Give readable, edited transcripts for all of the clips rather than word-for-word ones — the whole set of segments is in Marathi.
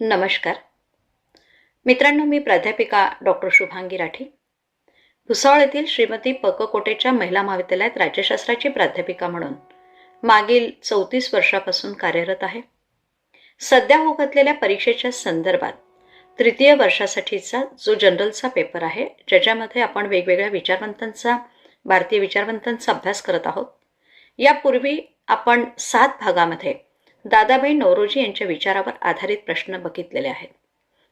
नमस्कार मित्रांनो, मी प्राध्यापिका डॉक्टर शुभांगी राठी, भुसावळ येथील श्रीमती पककोटेच्या महिला महाविद्यालयात राज्यशास्त्राची प्राध्यापिका म्हणून मागील 34 वर्षापासून कार्यरत आहे. सध्या होत असलेल्या परीक्षेच्या संदर्भात तृतीय वर्षासाठीचा जो जनरलचा पेपर आहे, ज्याच्यामध्ये आपण वेगवेगळ्या भारतीय विचारवंतांचा अभ्यास करत आहोत. यापूर्वी आपण 7 भागामध्ये दादाभाई नौरोजी यांच्या विचारावर आधारित प्रश्न बघितलेले आहेत.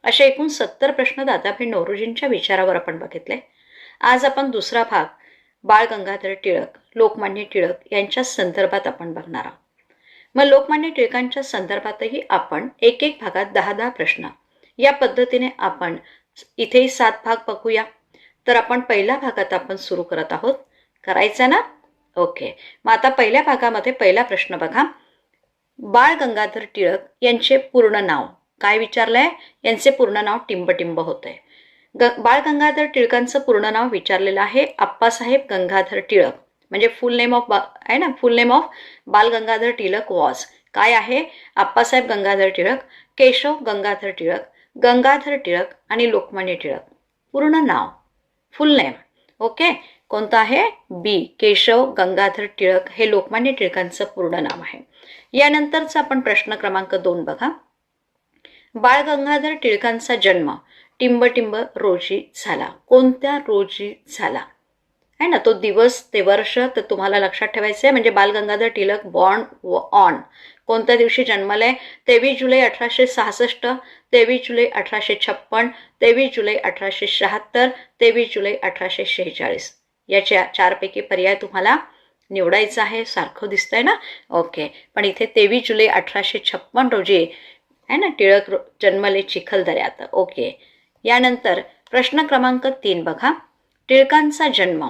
असे एकूण 70 प्रश्न दादाभाई नौरोजींच्या विचारावर आपण बघितले. आज आपण दुसरा भाग बाळ गंगाधर टिळक, लोकमान्य टिळक यांच्या संदर्भात आपण बघणार आहोत. मग लोकमान्य टिळकांच्या संदर्भातही आपण एक भागात 10 प्रश्न या पद्धतीने आपण इथेही 7 भाग बघूया. तर आपण पहिल्या भागात आपण सुरू करत आहोत. करायचं ना? ओके. मग आता पहिल्या भागामध्ये पहिला प्रश्न बघा. बाळ गंगाधर टिळक यांचे पूर्ण नाव काय विचारलंय? यांचे पूर्ण नाव टिंबटिंब होते. बाळ गंगाधर टिळकांचं पूर्ण नाव विचारलेलं आहे अप्पासाहेब गंगाधर टिळक, म्हणजे फुल नेम ऑफ आहे ना, फुल नेम ऑफ बाल गंगाधर टिळक वॉज काय आहे? अप्पासाहेब गंगाधर टिळक, केशव गंगाधर टिळक, गंगाधर टिळक आणि लोकमान्य टिळक. पूर्ण नाव फुल नेम. ओके. कोणतं आहे? बी, केशव गंगाधर टिळक हे लोकमान्य टिळकांचं पूर्ण नाव आहे. यानंतरचा आपण प्रश्न क्रमांक 2 बघा. बाळ गंगाधर टिळकांचा जन्म टिंबटिंब रोजी झाला. कोणत्या रोजी झाला आहे ना? तो दिवस ते वर्ष तर तुम्हाला लक्षात ठेवायचं आहे. म्हणजे बाल गंगाधर टिळक बॉर्न ऑन कोणत्या दिवशी जन्मलंय? 23 जुलै 1866, 23 जुलै 1856, 23 जुलै 1876, 23 जुलै 1846. याच्या 4 पैकी पर्याय तुम्हाला निवडायचं आहे. सारखं दिसतंय ना? ओके. पण इथे 23 जुलै 1856 रोजी आहे ना टिळक जन्मले चिखलदऱ्यात. ओके. यानंतर प्रश्न क्रमांक 3 बघा. टिळकांचा जन्म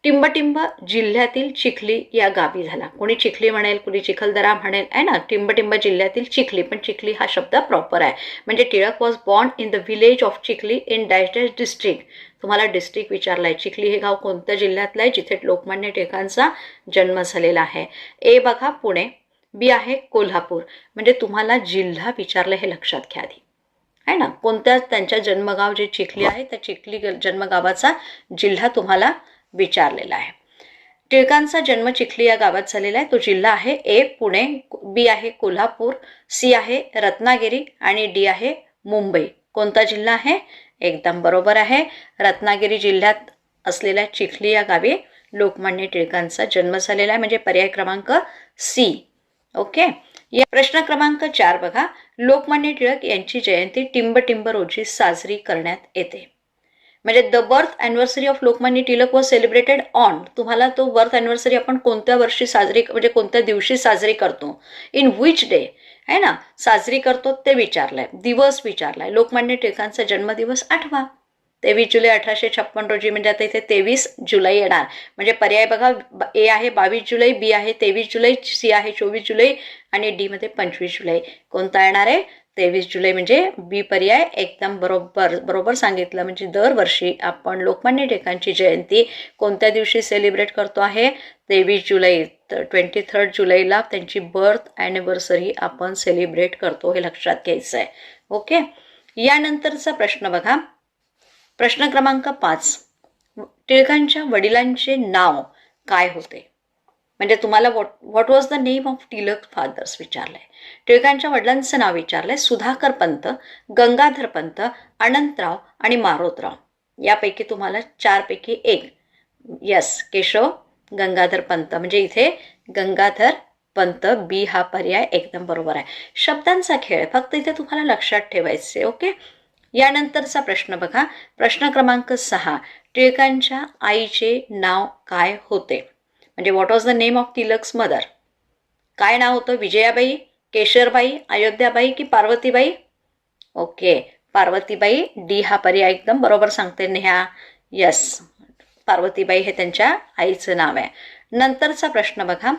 टिंबटिंब जिल्ह्यातील चिखली या गावी झाला. कोणी चिखली म्हणेल, कोणी चिखलदरा म्हणेल आहे ना. टिंबटिंब जिल्ह्यातील चिखली, पण चिखली हा शब्द प्रॉपर आहे. म्हणजे Tilak was born in the village of Chikhli in dash dash district. तुम्हाला डिस्ट्रिक्ट विचारलाय. चिखली हे गाव कोणत्या जिल्ह्यातलं आहे जिथे लोकमान्य टिळकांचा जन्म झालेला आहे? ए बघा पुणे, बी आहे कोल्हापूर. म्हणजे तुम्हाला जिल्हा विचारलं हे लक्षात घ्या आधी आहे ना. कोणत्या त्यांच्या जन्मगाव जे चिखली आहे त्या चिखली जन्मगावाचा जिल्हा तुम्हाला विचारलेला आहे. टिळकांचा जन्म चिखली या गावात झालेला आहे. तो जिल्हा आहे ए पुणे, बी आहे कोल्हापूर, सी आहे रत्नागिरी आणि डी आहे मुंबई. कोणता जिल्हा आहे? एकदम बरोबर आहे. रत्नागिरी जिल्ह्यात असलेल्या चिखली या गावी लोकमान्य टिळकांचा जन्म झालेला आहे. म्हणजे पर्याय क्रमांक सी. ओके. या प्रश्न क्रमांक 4 बघा. लोकमान्य टिळक यांची जयंती टिंबटिंब रोजी साजरी करण्यात येते. म्हणजे the birth anniversary of Lokmanya Tilak was celebrated on. तुम्हाला तो बर्थ अॅनिव्हर्सरी आपण कोणत्या वर्षी साजरी म्हणजे कोणत्या दिवशी साजरी करतो? इन विच डे आहे ना साजरी करतो ते विचारलंय. दिवस विचारलाय. लोकमान्य टिळकांचा जन्मदिवस आठवा 23 जुलै 1856 रोजी. म्हणजे आता इथे 23 जुलै येणार. म्हणजे पर्याय बघा. ए आहे 22 जुलै, बी आहे 23 जुलै, सी आहे 24 जुलै आणि डी मध्ये 25 जुलै. कोणता येणार आहे? 23 जुलै. म्हणजे बी पर्याय एकदम बरोबर सांगितलं. म्हणजे दरवर्षी आपण लोकमान्य टिळकांची जयंती कोणत्या दिवशी सेलिब्रेट करतो आहे? 23 जुलै. 23 जुलैला त्यांची बर्थ ॲनिव्हर्सरी आपण सेलिब्रेट करतो हे लक्षात घ्यायचं आहे. ओके. यानंतरचा प्रश्न बघा. प्रश्न क्रमांक 5. टिळकांच्या वडिलांचे नाव काय होते? म्हणजे तुम्हाला what was the name of Tilak father's विचारलंय. टिळकांच्या वडिलांचं नाव विचारलंय. सुधाकर पंत, गंगाधर पंत, अनंतराव आणि मारोतराव. यापैकी तुम्हाला 4 पैकी 1. यस, केशव गंगाधर पंत. म्हणजे इथे गंगाधर पंत, बी हा पर्याय एकदम बरोबर आहे. शब्दांचा खेळ फक्त इथे तुम्हाला लक्षात ठेवायचे. ओके. यानंतरचा प्रश्न बघा. प्रश्न क्रमांक 6. टिळकांच्या आईचे नाव काय होते? म्हणजे what was the name of Tilak's mother? काय नाव होतं? विजयाबाई, केशरबाई, अयोध्याबाई की पार्वतीबाई? ओके, पार्वतीबाई. डी हा पर्याय एकदम बरोबर सांगते नेहा. यस, पार्वतीबाई हे त्यांच्या आईचं नाव आहे. नंतरचा प्रश्न बघा.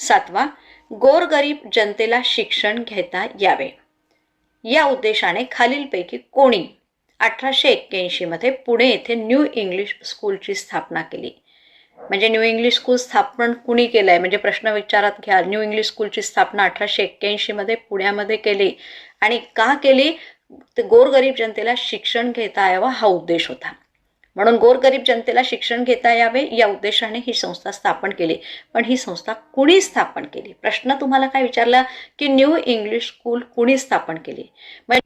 7वा. गोरगरीब जनतेला शिक्षण घेता यावे या उद्देशाने खालीलपैकी कोणी 1881 मध्ये पुणे येथे न्यू इंग्लिश स्कूलची स्थापना केली? म्हणजे न्यू इंग्लिश स्कूल स्थापन कुणी केलं आहे, म्हणजे प्रश्न विचारात घ्या. न्यू इंग्लिश स्कूलची स्थापना 1881 मध्ये पुण्यामध्ये केली. आणि का केली? तर गोरगरीब जनतेला शिक्षण घेता यावं हा उद्देश होता. म्हणून गोरगरीब जनतेला शिक्षण घेता यावे या उद्देशाने ही संस्था स्थापन केली. पण ही संस्था कुणी स्थापन केली? प्रश्न तुम्हाला काय विचारला की न्यू इंग्लिश स्कूल कुणी स्थापन केली?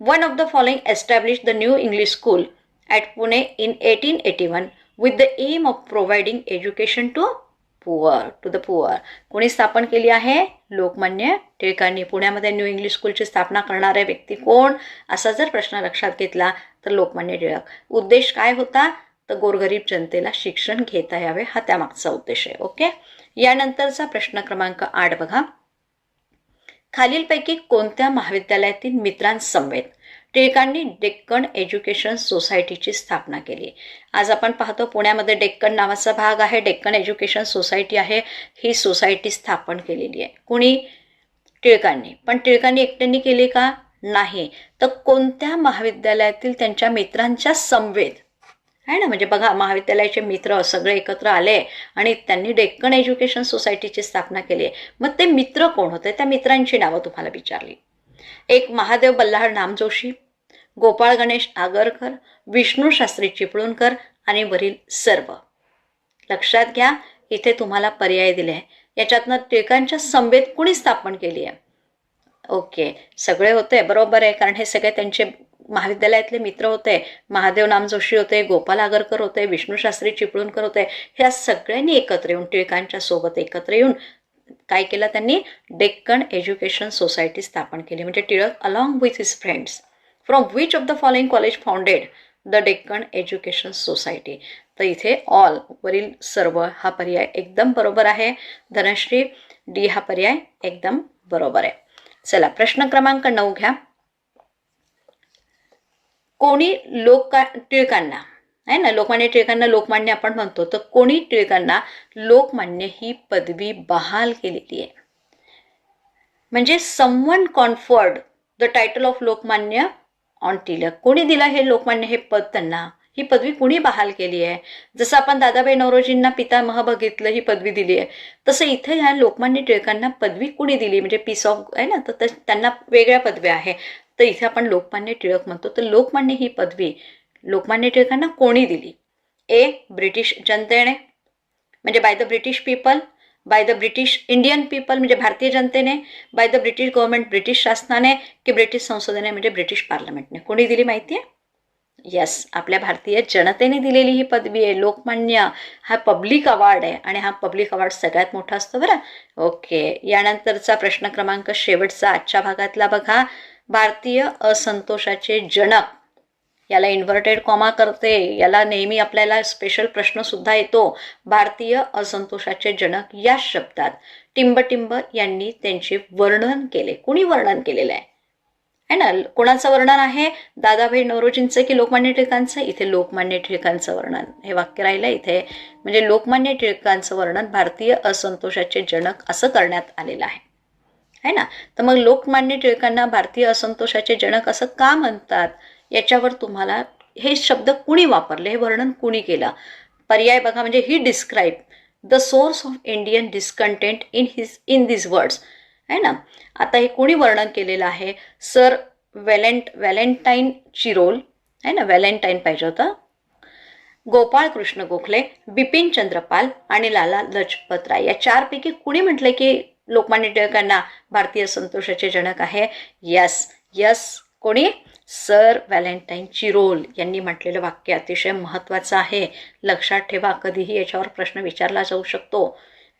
One of the following establish the new English school at Pune in 1881 with the aim of providing education to the poor. कोणी स्थापन केली आहे? लोकमान्य टिळकांनी. पुण्यामध्ये न्यू इंग्लिश स्कूलची स्थापना करणारे व्यक्ती कोण? असा जर प्रश्न लक्षात घेतला तर लोकमान्य टिळक. उद्देश काय होता? तर गोरगरीब जनतेला शिक्षण घेता यावे हा त्यामागचा उद्देश आहे. ओके. यानंतरचा प्रश्न क्रमांक 8 बघा. खालीलपैकी कोणत्या महाविद्यालयातील मित्रांसमवेत टिळकांनी डेक्कन एज्युकेशन सोसायटीची स्थापना केली? आज आपण पाहतो पुण्यामध्ये डेक्कन नावाचा भाग आहे, डेक्कन एज्युकेशन सोसायटी आहे. ही सोसायटी स्थापन केलेली आहे. कुणी? टिळकांनी. पण टिळकांनी एकट्यांनी केली का? नाही. तर कोणत्या महाविद्यालयातील त्यांच्या मित्रांच्या समवेत आहे ना, म्हणजे बघा महाविद्यालयाचे मित्र सगळे एकत्र आले आणि त्यांनी डेक्कन एज्युकेशन सोसायटीची स्थापना केली. मग ते मित्र कोण होते? त्या मित्रांची नावं तुम्हाला विचारली. एक महादेव बल्लाळ नामजोशी, गोपाळ गणेश आगरकर, विष्णू शास्त्री चिपळूणकर आणि वरील सर्व. लक्षात घ्या, इथे तुम्हाला पर्याय दिले. याच्यातनं टिळकांच्या समवेत कुणी स्थापन केली आहे? ओके, सगळे होते, बरोबर आहे, कारण हे सगळे त्यांचे महाविद्यालयातले मित्र होते. महादेव नामजोशी होते, गोपाल आगरकर होते, विष्णू शास्त्री चिपळूणकर होते. ह्या सगळ्यांनी एकत्र येऊन टिळकांच्या सोबत एकत्र येऊन काय केलं? त्यांनी डेक्कन एज्युकेशन सोसायटी स्थापन केली. म्हणजे Tilak along with his friends from which of the following college founded the Deccan education society? तर इथे ऑल वरील सर्व हा पर्याय एकदम बरोबर आहे. धनश्री डी हा पर्याय एकदम बरोबर आहे. चला प्रश्न क्रमांक 9 घ्या. कोणी टिळकांना आहे ना, लोकमान्य टिळकांना लोकमान्य आपण म्हणतो, तर कोणी टिळकांना लोकमान्य ही पदवी बहाल केलेली आहे? म्हणजे someone conferred the title of Lokmanya on Tilak. कोणी दिला हे लोकमान्य हे पद त्यांना? ही पदवी कुणी बहाल केली आहे? जसं आपण दादाभाई नौरोजींना पितामह बघितलं, ही पदवी दिली आहे, तसं इथे ह्या लोकमान्य टिळकांना पदवी कुणी दिली? म्हणजे पीस ऑफ आहे ना, तर त्यांना वेगळ्या पदव्या आहे. तर इथे आपण लोकमान्य टिळक म्हणतो, तर लोकमान्य ही पदवी लोकमान्य टिळकांना कोणी दिली? ए, ब्रिटिश जनतेने, म्हणजे by the British people, by the British Indian people म्हणजे भारतीय जनतेने, by the British government British शासनाने, की ब्रिटिश संसदेने म्हणजे ब्रिटिश पार्लमेंटने? कोणी दिली माहिती आहे? यस, आपल्या भारतीय जनतेने दिलेली ही पदवी आहे. लोकमान्य हा पब्लिक अवॉर्ड आहे आणि हा पब्लिक अवॉर्ड सगळ्यात मोठा असतो बरं. ओके. यानंतरचा प्रश्न क्रमांक शेवटचा आजच्या भागातला बघा. भारतीय असंतोषाचे जनक, याला इन्व्हर्टेड कॉमा करते, याला नेहमी आपल्याला स्पेशल प्रश्न सुद्धा येतो. भारतीय असंतोषाचे जनक या शब्दात टिंबटिंब यांनी त्यांचे वर्णन केले. कुणी वर्णन केलेलं आहे ना? कोणाचं वर्णन आहे? दादाभाई नौरोजींचं की लोकमान्य टिळकांचं? इथे लोकमान्य टिळकांचं वर्णन हे वाक्य राहिलं इथे. म्हणजे लोकमान्य टिळकांचं वर्णन भारतीय असंतोषाचे जनक असं करण्यात आलेलं आहे ना. तर मग लोकमान्य टिळकांना भारतीय असंतोषाचे जनक असं का म्हणतात? याच्यावर तुम्हाला हे शब्द कुणी वापरले, हे वर्णन कुणी केलं? पर्याय बघा. म्हणजे ही describe the source of Indian discontent in this words आहे ना. आता हे कोणी वर्णन केलेलं आहे? सर व्हॅलेंटाईन चिरोल आहे ना, व्हॅलेंटाईन पाहिजे होतं, गोपाळ कृष्ण गोखले, बिपिन चंद्रपाल आणि लाला लजपत राय. या चारपैकी कुणी म्हटलंय की लोकमान्य टिळकांना भारतीय संतोषाचे जनक आहे? यस, कोणी? सर व्हॅलेंटाईन चिरोल यांनी म्हटलेलं वाक्य अतिशय महत्त्वाचं आहे. लक्षात ठेवा, कधीही याच्यावर प्रश्न विचारला जाऊ शकतो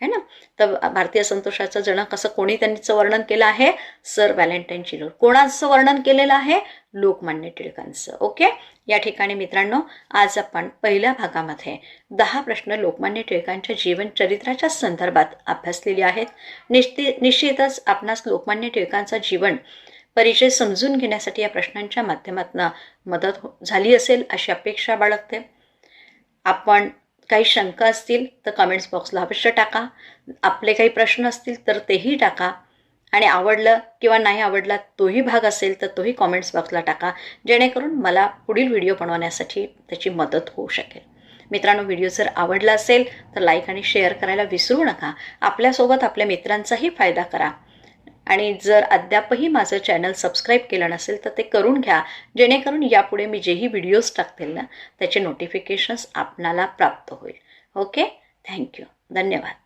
है ना. तर भारतीय संतोषाचं जनक असं कोणी त्यांचं वर्णन केलं आहे? Sir Valentine Chirol. कोणाचं वर्णन केलेलं आहे? लोकमान्य टिळकांचं. ओके. या ठिकाणी मित्रांनो, आज आपण पहिल्या भागामध्ये 10 प्रश्न लोकमान्य टिळकांच्या जीवन चरित्राच्या संदर्भात अभ्यासलेले आहेत. निश्चितच आपणास लोकमान्य टिळकांचा जीवन परिचय समजून घेण्यासाठी या प्रश्नांच्या माध्यमातून मदत झाली असेल अशी अपेक्षा बाळगते. आपण काही शंका असतील तर कमेंट्स बॉक्सला अवश्य टाका. आपले काही प्रश्न असतील तर तेही टाका. आणि आवडलं किंवा नाही आवडला तोही भाग असेल तर तोही कमेंट्स बॉक्सला टाका, जेणेकरून मला पुढील व्हिडिओ बनवण्यासाठी त्याची मदत होऊ शकेल. मित्रांनो, व्हिडिओ जर आवडला असेल तर लाईक आणि शेअर करायला विसरू नका. आपल्यासोबत आपल्या मित्रांचाही फायदा करा. आणि जर अद्यापही माझं चॅनल सबस्क्राईब केलं नसेल तर ते करून घ्या, जेणेकरून यापुढे मी जेही व्हिडिओज टाकतील ना त्याचे नोटिफिकेशन्स आपणाला प्राप्त होईल. ओके, थँक्यू, धन्यवाद.